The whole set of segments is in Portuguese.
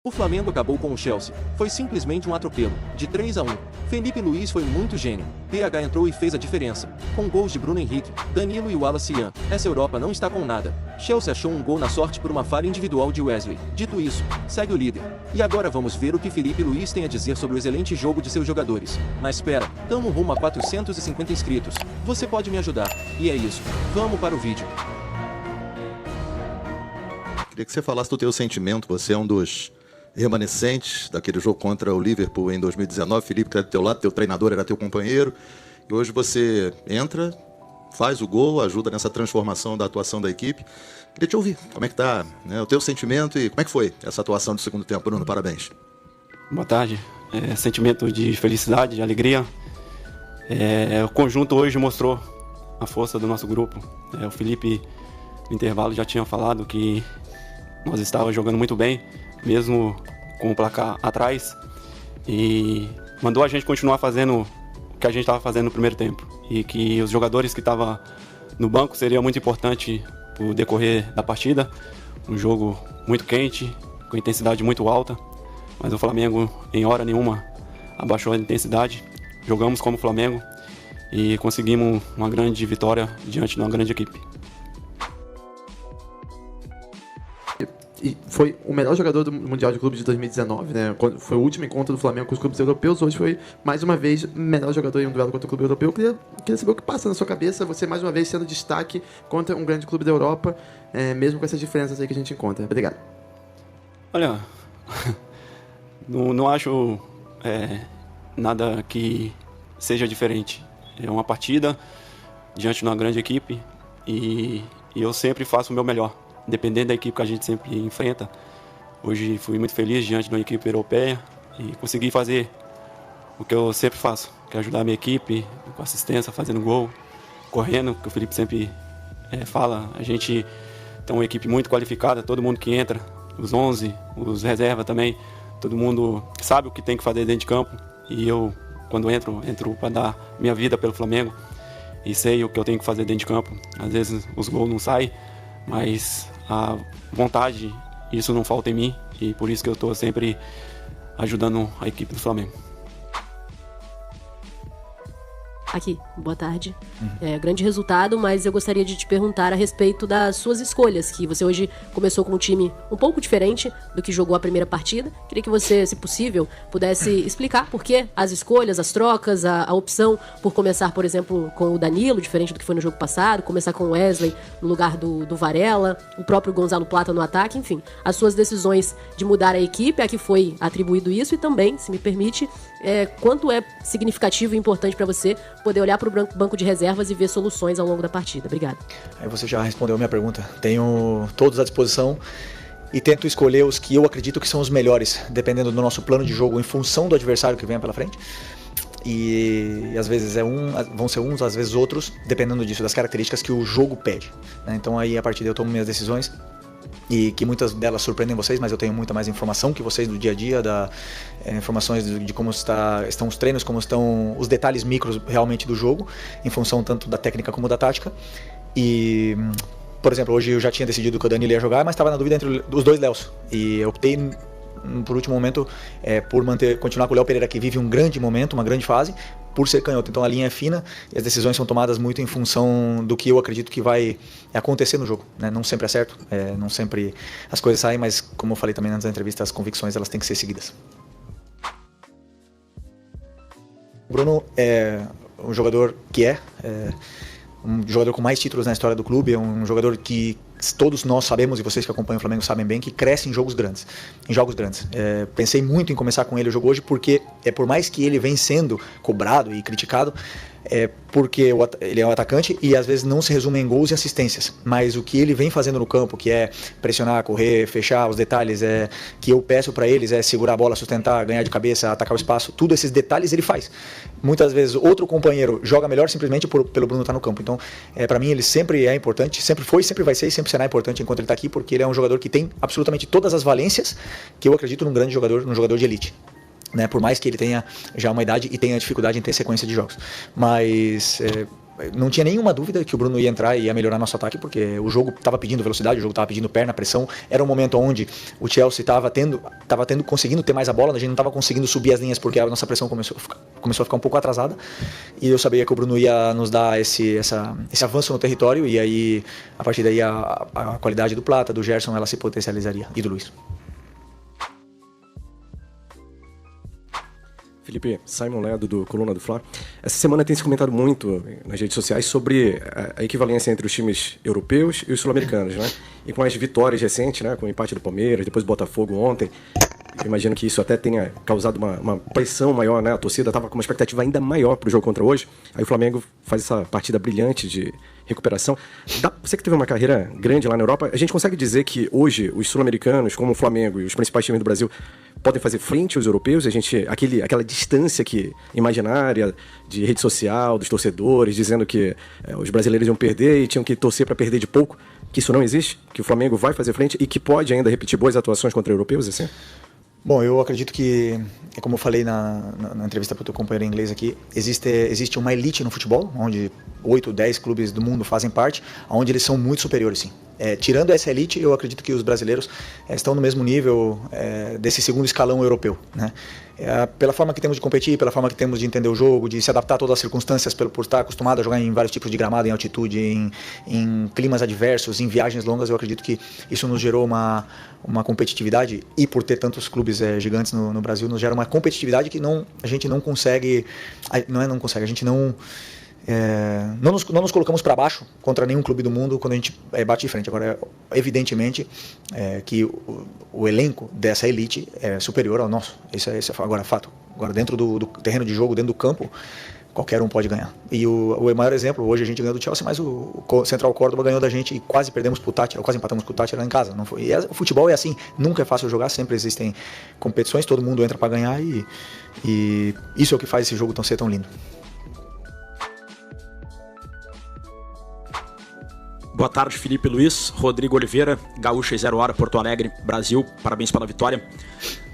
O Flamengo acabou com o Chelsea. Foi simplesmente um atropelo, de 3-1. Felipe Luiz foi muito gênio. PH entrou e fez a diferença. Com gols de Bruno Henrique, Danilo e Wallace Ian. Essa Europa não está com nada. Chelsea achou um gol na sorte por uma falha individual de Wesley. Dito isso, segue o líder. E agora vamos ver o que Felipe Luiz tem a dizer sobre o excelente jogo de seus jogadores. Mas espera, tamo rumo a 450 inscritos. Você pode me ajudar. E é isso. Vamos para o vídeo. Queria que você falasse do teu sentimento. Você é um dos remanescentes daquele jogo contra o Liverpool em 2019. Felipe está do teu lado, teu treinador era teu companheiro. E hoje você entra, faz o gol, ajuda nessa transformação da atuação da equipe. Queria te ouvir, como é que tá, né, o teu sentimento e como é que foi essa atuação do segundo tempo, Bruno? Parabéns. Boa tarde. Sentimento de felicidade, de alegria. O conjunto hoje mostrou a força do nosso grupo. O Felipe, no intervalo, já tinha falado que nós estávamos jogando muito bem, mesmo com o placar atrás, e mandou a gente continuar fazendo o que a gente estava fazendo no primeiro tempo, e que os jogadores que estavam no banco seria muito importante para o decorrer da partida. Um jogo muito quente, com intensidade muito alta, mas o Flamengo em hora nenhuma abaixou a intensidade. Jogamos como Flamengo e conseguimos uma grande vitória diante de uma grande equipe. E foi o melhor jogador do Mundial de Clubes de 2019, né? Foi o último encontro do Flamengo com os clubes europeus. Hoje foi, mais uma vez, o melhor jogador em um duelo contra o clube europeu. Eu queria saber o que passa na sua cabeça, você mais uma vez sendo destaque contra um grande clube da Europa, mesmo com essas diferenças aí que a gente encontra. Obrigado. Olha, não acho nada que seja diferente. É uma partida diante de uma grande equipe e eu sempre faço o meu melhor, dependendo da equipe que a gente sempre enfrenta. Hoje fui muito feliz diante de uma equipe europeia e consegui fazer o que eu sempre faço, que é ajudar a minha equipe com assistência, fazendo gol, correndo, que o Felipe sempre fala. A gente tem uma equipe muito qualificada, todo mundo que entra, os 11, os reservas também, todo mundo sabe o que tem que fazer dentro de campo. E eu, quando entro para dar minha vida pelo Flamengo e sei o que eu tenho que fazer dentro de campo. Às vezes os gols não saem, mas a vontade, isso não falta em mim, e por isso que eu estou sempre ajudando a equipe do Flamengo. Aqui, boa tarde. Grande resultado, mas eu gostaria de te perguntar a respeito das suas escolhas, que você hoje começou com um time um pouco diferente do que jogou a primeira partida. Queria que você, se possível, pudesse explicar por que as escolhas, as trocas, a opção por começar, por exemplo, com o Danilo, diferente do que foi no jogo passado, começar com o Wesley no lugar do Varela, o próprio Gonzalo Plata no ataque, enfim, as suas decisões de mudar a equipe, a que foi atribuído isso, e também, se me permite, quanto é significativo e importante para você poder olhar para o banco de reservas e ver soluções ao longo da partida. Obrigado. Aí você já respondeu a minha pergunta. Tenho todos à disposição e tento escolher os que eu acredito que são os melhores, dependendo do nosso plano de jogo, em função do adversário que venha pela frente. E às vezes vão ser uns, às vezes outros, dependendo disso, das características que o jogo pede, né? Então aí a partir daí eu tomo minhas decisões, e que muitas delas surpreendem vocês, mas eu tenho muita mais informação que vocês do dia a dia, informações de como estão os treinos, como estão os detalhes micros realmente do jogo, em função tanto da técnica como da tática. E, por exemplo, hoje eu já tinha decidido que o Danilo ia jogar, mas estava na dúvida entre os dois Léos, e eu optei por último momento por continuar com o Léo Pereira, que vive um grande momento, uma grande fase, por ser canhoto. Então a linha é fina e as decisões são tomadas muito em função do que eu acredito que vai acontecer no jogo, né? Não sempre é certo, não sempre as coisas saem, mas como eu falei também antes da entrevista, as convicções elas têm que ser seguidas. O Bruno é um jogador que um jogador com mais títulos na história do clube, é um jogador que todos nós sabemos, e vocês que acompanham o Flamengo sabem bem, que cresce em jogos grandes. Pensei muito em começar com ele o jogo hoje, porque por mais que ele vem sendo cobrado e criticado, porque ele é um atacante e às vezes não se resume em gols e assistências, mas o que ele vem fazendo no campo, que é pressionar, correr, fechar os detalhes, que eu peço para eles, segurar a bola, sustentar, ganhar de cabeça, atacar o espaço, tudo esses detalhes ele faz. Muitas vezes outro companheiro joga melhor simplesmente pelo Bruno estar no campo. Então, para mim ele sempre é importante, sempre foi, sempre vai ser e sempre será importante enquanto ele está aqui, porque ele é um jogador que tem absolutamente todas as valências que eu acredito num grande jogador, num jogador de elite, né? Por mais que ele tenha já uma idade e tenha dificuldade em ter sequência de jogos. Mas não tinha nenhuma dúvida que o Bruno ia entrar e ia melhorar nosso ataque, porque o jogo estava pedindo velocidade, o jogo estava pedindo perna, pressão. Era um momento onde o Chelsea estava conseguindo ter mais a bola, a gente não estava conseguindo subir as linhas porque a nossa pressão começou a ficar um pouco atrasada. E eu sabia que o Bruno ia nos dar esse avanço no território, e aí, a partir daí, a qualidade do Plata, do Gerson, ela se potencializaria, e do Luiz. Felipe, Simon Ledo, do Coluna do Fla. Essa semana tem se comentado muito nas redes sociais sobre a equivalência entre os times europeus e os sul-americanos, né? E com as vitórias recentes, né? Com o empate do Palmeiras, depois do Botafogo ontem, eu imagino que isso até tenha causado uma pressão maior, né? A torcida estava com uma expectativa ainda maior para o jogo contra hoje. Aí o Flamengo faz essa partida brilhante de recuperação. Você que teve uma carreira grande lá na Europa, a gente consegue dizer que hoje os sul-americanos, como o Flamengo e os principais times do Brasil, podem fazer frente aos europeus? Aquela distância imaginária de rede social, dos torcedores, dizendo que os brasileiros iam perder e tinham que torcer para perder de pouco, que isso não existe? Que o Flamengo vai fazer frente e que pode ainda repetir boas atuações contra europeus, assim? Bom, eu acredito que, como eu falei na entrevista para o teu companheiro em inglês aqui, existe uma elite no futebol, onde 8, 10 clubes do mundo fazem parte, onde eles são muito superiores, sim. Tirando essa elite, eu acredito que os brasileiros estão no mesmo nível desse segundo escalão europeu, né? Pela forma que temos de competir, pela forma que temos de entender o jogo, de se adaptar a todas as circunstâncias, por estar acostumado a jogar em vários tipos de gramado, em altitude, em climas adversos, em viagens longas, eu acredito que isso nos gerou uma competitividade, e por ter tantos clubes gigantes no Brasil, nos gera uma competitividade que a gente não consegue, a gente não nos colocamos para baixo contra nenhum clube do mundo quando a gente bate de frente. Agora, evidentemente, que o elenco dessa elite é superior ao nosso. Isso é agora fato. Agora, dentro do terreno de jogo, dentro do campo, qualquer um pode ganhar. E o maior exemplo, hoje a gente ganhou do Chelsea, mas o Central Córdoba ganhou da gente e quase perdemos pro Tátira, quase empatamos com o Tátira lá em casa. Não foi. O futebol é assim, nunca é fácil jogar, sempre existem competições, todo mundo entra para ganhar, e isso é o que faz esse jogo ser tão lindo. Boa tarde, Felipe Luiz, Rodrigo Oliveira, Gaúcha e 0 Hora, Porto Alegre, Brasil. Parabéns pela vitória.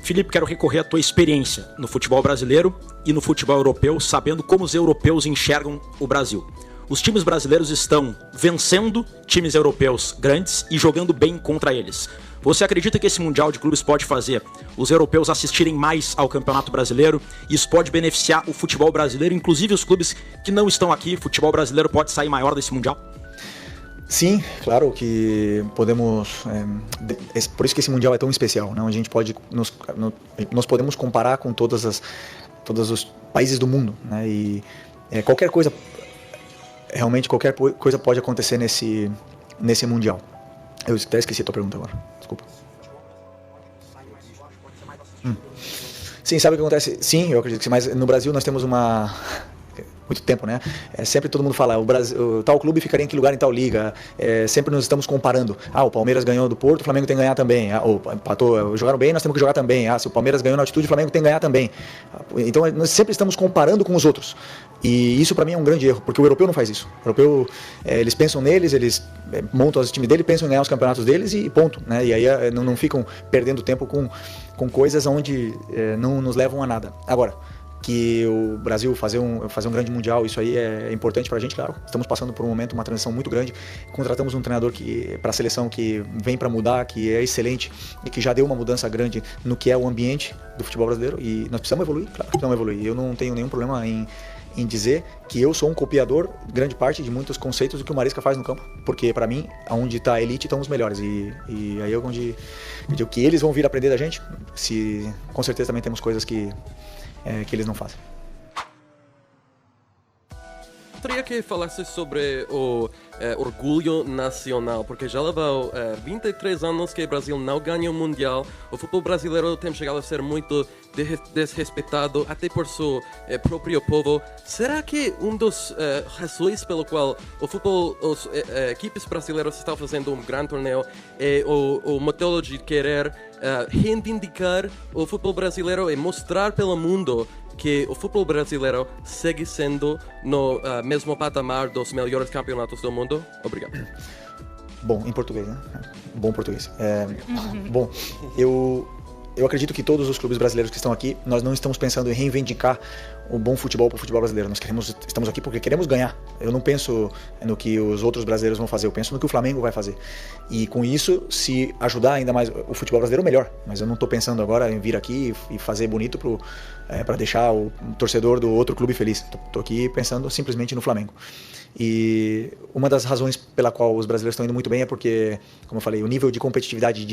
Felipe, quero recorrer à tua experiência no futebol brasileiro e no futebol europeu, sabendo como os europeus enxergam o Brasil. Os times brasileiros estão vencendo times europeus grandes e jogando bem contra eles. Você acredita que esse Mundial de Clubes pode fazer os europeus assistirem mais ao Campeonato Brasileiro? Isso pode beneficiar o futebol brasileiro, inclusive os clubes que não estão aqui. O futebol brasileiro pode sair maior desse Mundial? Sim, claro que podemos, por isso que esse Mundial é tão especial, né? A gente pode, nós podemos comparar com todos os países do mundo, né? E qualquer coisa pode acontecer nesse Mundial. Eu até esqueci a tua pergunta agora, desculpa. Sim, sabe o que acontece? Sim, eu acredito que sim, mas no Brasil nós temos muito tempo, né? Sempre todo mundo fala, tal clube ficaria em que lugar em tal liga. Sempre nos estamos comparando. O Palmeiras ganhou do Porto, o Flamengo tem que ganhar também. Empatou, jogaram bem, nós temos que jogar também. Se o Palmeiras ganhou na altitude, o Flamengo tem que ganhar também. Então, nós sempre estamos comparando com os outros. E isso, para mim, é um grande erro, porque o europeu não faz isso. O europeu, eles pensam neles, eles montam os times dele, pensam em ganhar os campeonatos deles e ponto, né? E aí não ficam perdendo tempo com coisas onde não nos levam a nada. Agora, que o Brasil fazer um grande mundial, isso aí é importante pra gente, claro. Estamos passando por um momento, uma transição muito grande. Contratamos um treinador para a seleção que vem para mudar, que é excelente e que já deu uma mudança grande no que é o ambiente do futebol brasileiro, e nós precisamos evoluir, claro, precisamos evoluir. Eu não tenho nenhum problema em dizer que eu sou um copiador, grande parte de muitos conceitos do que o Maresca faz no campo, porque para mim, onde está a elite, estão os melhores, e aí é onde eu digo que eles vão vir aprender da gente, com certeza também temos coisas que eles não fazem. Gostaria que falasse sobre o orgulho nacional, porque já levou 23 anos que o Brasil não ganha o Mundial. O futebol brasileiro tem chegado a ser muito desrespeitado, até por seu próprio povo. Será que um dos razões pelo qual as equipes brasileiras estão fazendo um grande torneio é o modelo de querer reivindicar o futebol brasileiro e mostrar pelo mundo que o futebol brasileiro segue sendo no mesmo patamar dos melhores campeonatos do mundo? Obrigado. Bom, em português, né? Bom português. Bom, eu eu acredito que todos os clubes brasileiros que estão aqui, nós não estamos pensando em reivindicar o bom futebol para o futebol brasileiro. Estamos aqui porque queremos ganhar. Eu não penso no que os outros brasileiros vão fazer, eu penso no que o Flamengo vai fazer. E com isso, se ajudar ainda mais o futebol brasileiro, melhor. Mas eu não estou pensando agora em vir aqui e fazer bonito para deixar o torcedor do outro clube feliz. Estou aqui pensando simplesmente no Flamengo. E uma das razões pela qual os brasileiros estão indo muito bem é porque, como eu falei, o nível de competitividade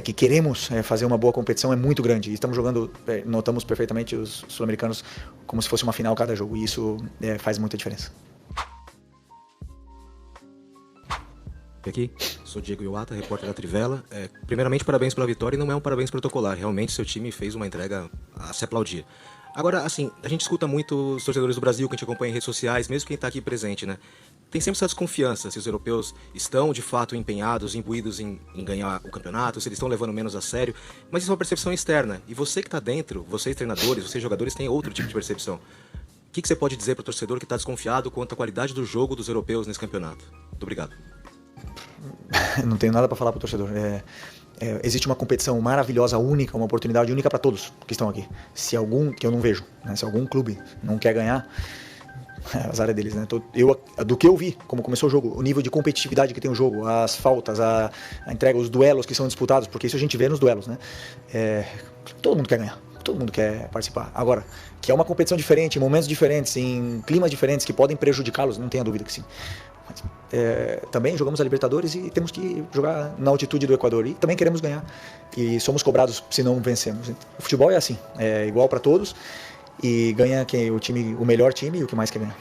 que queremos fazer uma boa competição é muito grande. E estamos jogando, notamos perfeitamente os sul-americanos como se fosse uma final cada jogo. E isso faz muita diferença. Aqui, sou Diego Iwata, repórter da Trivela. Primeiramente, parabéns pela vitória, e não é um parabéns protocolar. Realmente, seu time fez uma entrega a se aplaudir. Agora, assim, a gente escuta muito os torcedores do Brasil, que a gente acompanha em redes sociais, mesmo quem está aqui presente, né? Tem sempre essa desconfiança se os europeus estão, de fato, empenhados, imbuídos em ganhar o campeonato, se eles estão levando menos a sério. Mas isso é uma percepção externa. E você que está dentro, vocês treinadores, vocês jogadores, têm outro tipo de percepção. O que você pode dizer para o torcedor que está desconfiado quanto à qualidade do jogo dos europeus nesse campeonato? Muito obrigado. Não tenho nada para falar para o torcedor. Existe uma competição maravilhosa, única, uma oportunidade única para todos que estão aqui. Se algum, que eu não vejo, né, se algum clube não quer ganhar, azar é deles, né? Do que eu vi, como começou o jogo, o nível de competitividade que tem o jogo, as faltas, a entrega, os duelos que são disputados, porque isso a gente vê nos duelos, né? Todo mundo quer ganhar, todo mundo quer participar. Agora, que é uma competição diferente, em momentos diferentes, em climas diferentes que podem prejudicá-los, não tenha dúvida que sim. Mas, também jogamos a Libertadores e temos que jogar na altitude do Equador e também queremos ganhar e somos cobrados se não vencemos. O futebol é assim, é igual para todos e ganha o melhor time e o que mais quer ganhar.